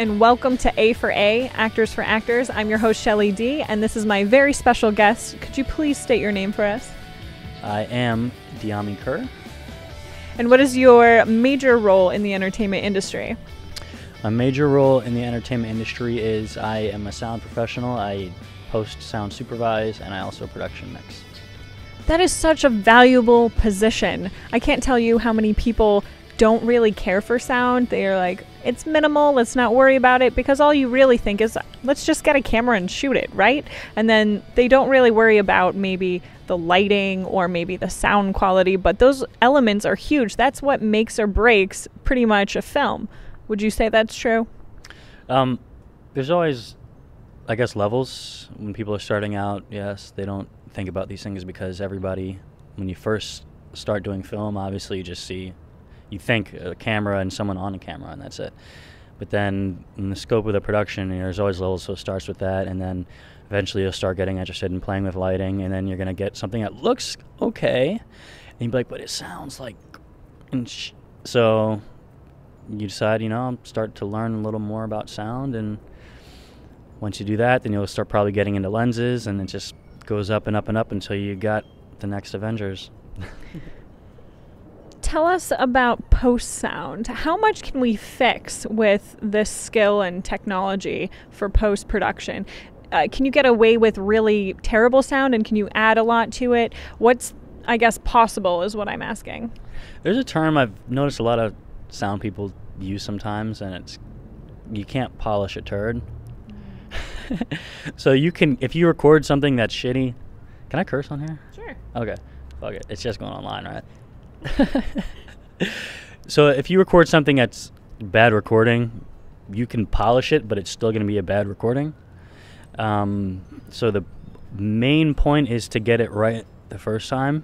and welcome to A for A, Actors for Actors. I'm your host, Shelly D, and this is my very special guest. Could you please state your name for us? I am Dyami Kerr. And what is your major role in the entertainment industry? My major role in the entertainment industry is I am a sound professional. I post, sound supervise, and I also production mix. That is such a valuable position. I can't tell you how many people don't really care for sound. They're like, it's minimal, let's not worry about it, because all you really think is, let's just get a camera and shoot it, right? And then they don't really worry about maybe the lighting or maybe the sound quality, but those elements are huge. That's what makes or breaks pretty much a film. Would you say that's true? There's always, I guess, levels. When people are starting out, yes, they don't think about these things because everybody, when you first start doing film, obviously you think a camera and someone on a camera and that's it. But then in the scope of the production, there's always levels, so it starts with that, and then eventually you'll start getting interested in playing with lighting, and then you're going to get something that looks okay, and you'll be like, but it sounds like... So you decide, start to learn a little more about sound, and once you do that, then you'll start probably getting into lenses, and it just goes up and up and up until you got the next Avengers. Tell us about post-sound. How much can we fix with this skill and technology for post-production? Can you get away with really terrible sound, and can you add a lot to it? What's, I guess, possible is what I'm asking. There's a term I've noticed a lot of sound people use sometimes, and it's, you can't polish a turd. So you can, if you record something that's shitty, can I curse on here? Sure. Okay, fuck it. It's just going online, right? So if you record something that's bad recording, you can polish it, but it's still going to be a bad recording. So the main point is to get it right the first time.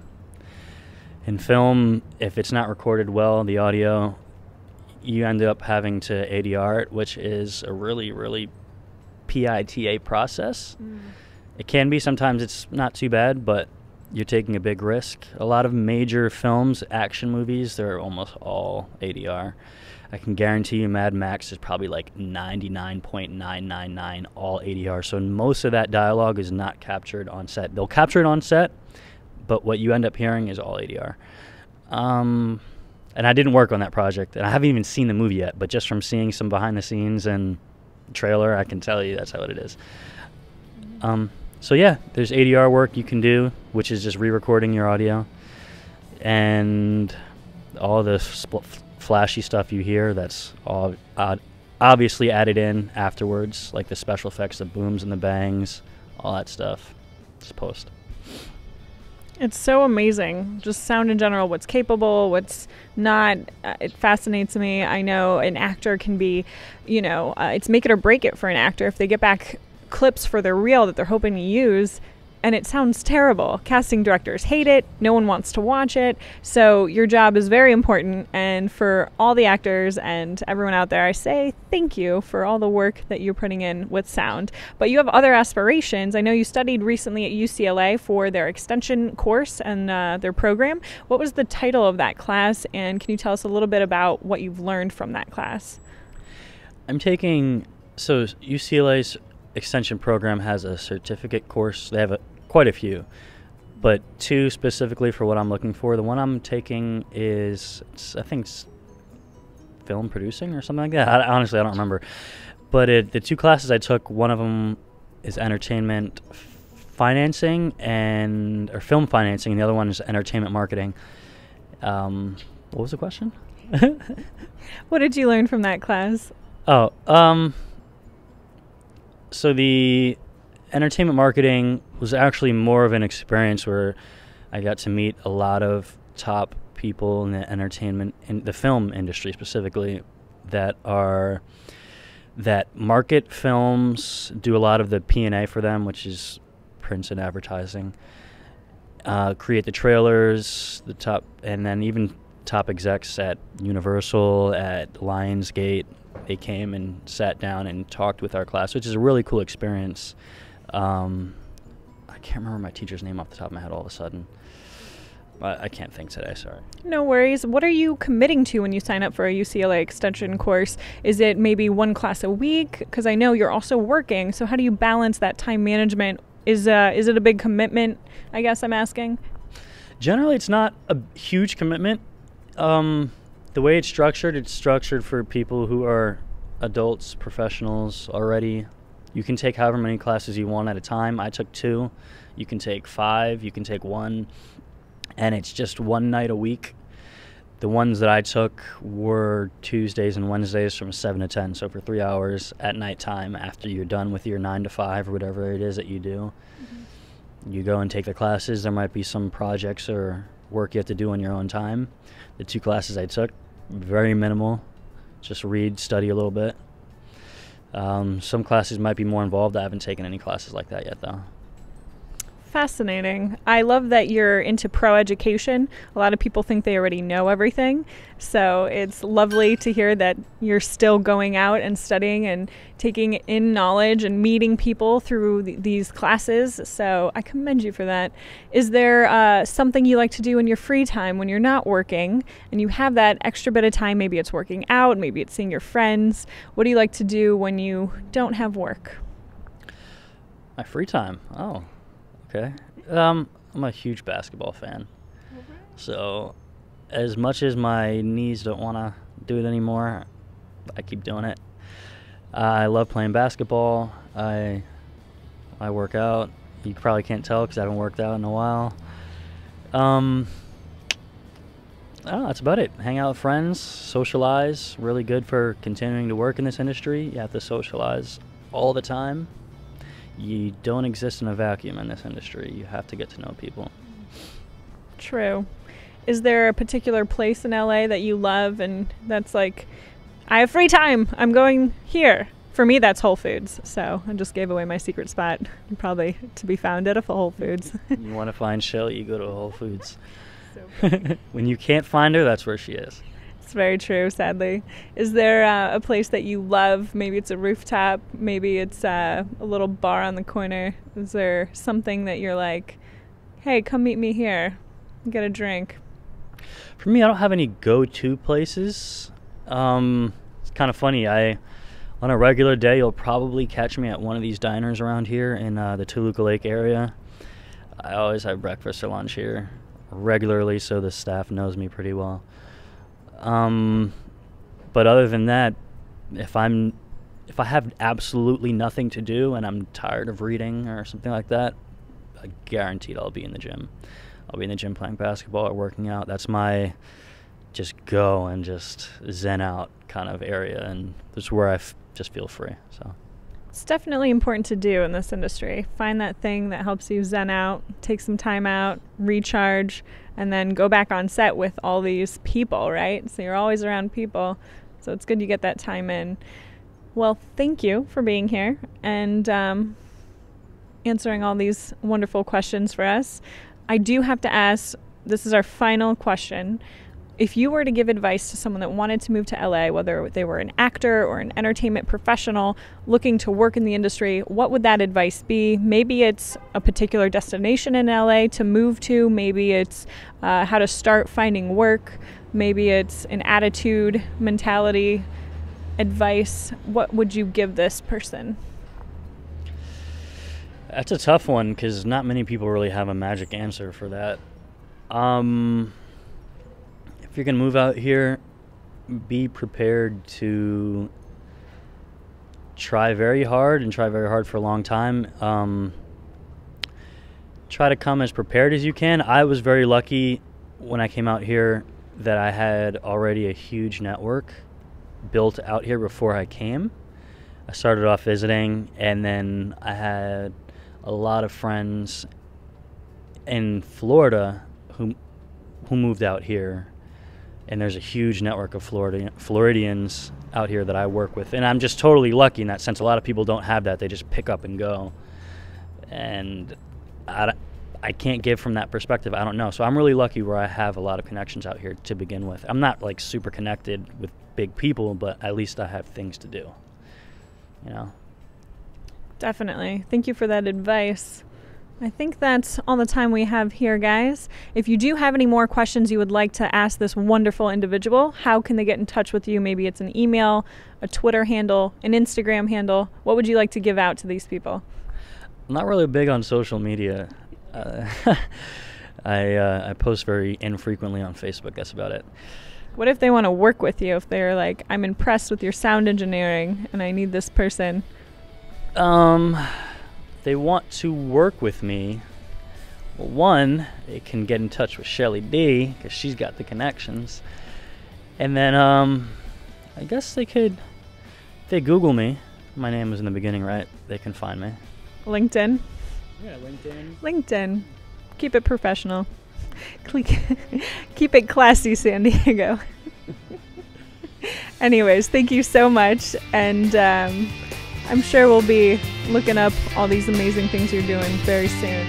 In film, if it's not recorded well, the audio, you end up having to ADR it, which is a really, really PITA process. It can be, sometimes it's not too bad, but you're taking a big risk. A lot of major films, action movies, they're almost all ADR. I can guarantee you Mad Max is probably like 99.999 all ADR. So most of that dialogue is not captured on set. They'll capture it on set, but what you end up hearing is all ADR. And I didn't work on that project, and I haven't even seen the movie yet, but just from seeing some behind the scenes and trailer, I can tell you that's how it is. So yeah, there's ADR work you can do, which is just re-recording your audio, and all the flashy stuff you hear, that's all obviously added in afterwards, like the special effects, the booms and the bangs, all that stuff. Just post. It's so amazing, just sound in general, what's capable, what's not. It fascinates me. I know an actor can be, it's make it or break it for an actor if they get back clips for their reel that they're hoping to use and it sounds terrible. Casting directors hate it. No one wants to watch it. So your job is very important, and for all the actors and everyone out there, I say thank you for all the work that you're putting in with sound. But you have other aspirations. I know you studied recently at UCLA for their extension course and their program. What was the title of that class, and can you tell us a little bit about what you've learned from that class? So UCLA's extension program has a certificate course. They have quite a few, but two specifically for what I'm looking for. The one I'm taking is, I think it's film producing or something like that. Honestly, I don't remember. But the two classes I took, one of them is entertainment financing or film financing, and the other one is entertainment marketing. What was the question? What did you learn from that class? So the entertainment marketing was actually more of an experience where I got to meet a lot of top people in the entertainment, in the film industry specifically, that market films, do a lot of the P&A for them, which is prints and advertising, create the trailers, and then even top execs at Universal, at Lionsgate. They came and sat down and talked with our class, which is a really cool experience. I can't remember my teacher's name off the top of my head all of a sudden. I can't think today, sorry. No worries. What are you committing to when you sign up for a UCLA extension course? Is it maybe one class a week? Because I know you're also working. So how do you balance that time management? Is it a big commitment, I guess I'm asking? Generally, it's not a huge commitment. The way it's structured for people who are adults, professionals already. You can take however many classes you want at a time. I took 2. You can take 5. You can take 1. And it's just one night a week. The ones that I took were Tuesdays and Wednesdays from 7 to 10, so for 3 hours at nighttime after you're done with your 9 to 5 or whatever it is that you do. Mm-hmm. You go and take the classes. There might be some projects or work you have to do on your own time. The 2 classes I took, very minimal. Just read, study a little bit. Some classes might be more involved. I haven't taken any classes like that yet, though. Fascinating. I love that you're into pro education. A lot of people think they already know everything. So it's lovely to hear that you're still going out and studying and taking in knowledge and meeting people through these classes. So I commend you for that. Is there something you like to do in your free time when you're not working and you have that extra bit of time? Maybe it's working out, maybe it's seeing your friends. What do you like to do when you don't have work? My free time? Oh. Okay. I'm a huge basketball fan. So as much as my knees don't want to do it anymore, I keep doing it. I love playing basketball. I work out. You probably can't tell because I haven't worked out in a while. I don't know, that's about it. Hang out with friends, socialize. Really good for continuing to work in this industry. You have to socialize all the time. You don't exist in a vacuum in this industry. You have to get to know people. True. Is there a particular place in LA that you love and that's like, I have free time, I'm going here? For me, that's Whole Foods. So I just gave away my secret spot. Probably to be found at a Whole Foods. You want to find Shelly, you go to Whole Foods. When you can't find her, that's where she is. It's very true, sadly. Is there a place that you love? Maybe it's a rooftop. Maybe it's a little bar on the corner. Is there something that you're like, hey, come meet me here, get a drink? For me, I don't have any go-to places. It's kind of funny. On a regular day, you'll probably catch me at one of these diners around here in the Toluca Lake area. I always have breakfast or lunch here regularly, so the staff knows me pretty well. But other than that, if I have absolutely nothing to do and I'm tired of reading or something like that, I guaranteed I'll be in the gym. I'll be in the gym playing basketball or working out. That's my just go and just zen out kind of area, and that's where I just feel free. So it's definitely important to do in this industry. Find that thing that helps you zen out, take some time out, recharge, and then go back on set with all these people, right? So you're always around people. So it's good you get that time in. Well, thank you for being here and answering all these wonderful questions for us. I do have to ask, this is our final question. If you were to give advice to someone that wanted to move to LA, whether they were an actor or an entertainment professional looking to work in the industry, what would that advice be? Maybe it's a particular destination in LA to move to. Maybe it's how to start finding work. Maybe it's an attitude, mentality, advice. What would you give this person? That's a tough one because not many people really have a magic answer for that. If you're going to move out here, be prepared to try very hard for a long time. Try to come as prepared as you can. I was very lucky when I came out here that I had already a huge network built out here before I came. I started off visiting, and then I had a lot of friends in Florida who moved out here. And there's a huge network of Floridians out here that I work with. And I'm just totally lucky in that sense. A lot of people don't have that. They just pick up and go. And I can't give from that perspective. I don't know. So I'm really lucky where I have a lot of connections out here to begin with. I'm not like super connected with big people, but at least I have things to do. You know? Definitely. Thank you for that advice. I think that's all the time we have here, guys. If you do have any more questions you would like to ask this wonderful individual, how can they get in touch with you? Maybe it's an email, a Twitter handle, an Instagram handle. What would you like to give out to these people? I'm not really big on social media. I post very infrequently on Facebook. That's about it. What if they want to work with you? If they're like, I'm impressed with your sound engineering and I need this person. They want to work with me. Well, one, they can get in touch with Shelly D because she's got the connections. And then I guess they could, if they Google me, my name was in the beginning, right? They can find me. LinkedIn. Yeah, LinkedIn. Keep it professional. Keep it classy, San Diego. Anyways, thank you so much. And I'm sure we'll be looking up all these amazing things you're doing very soon.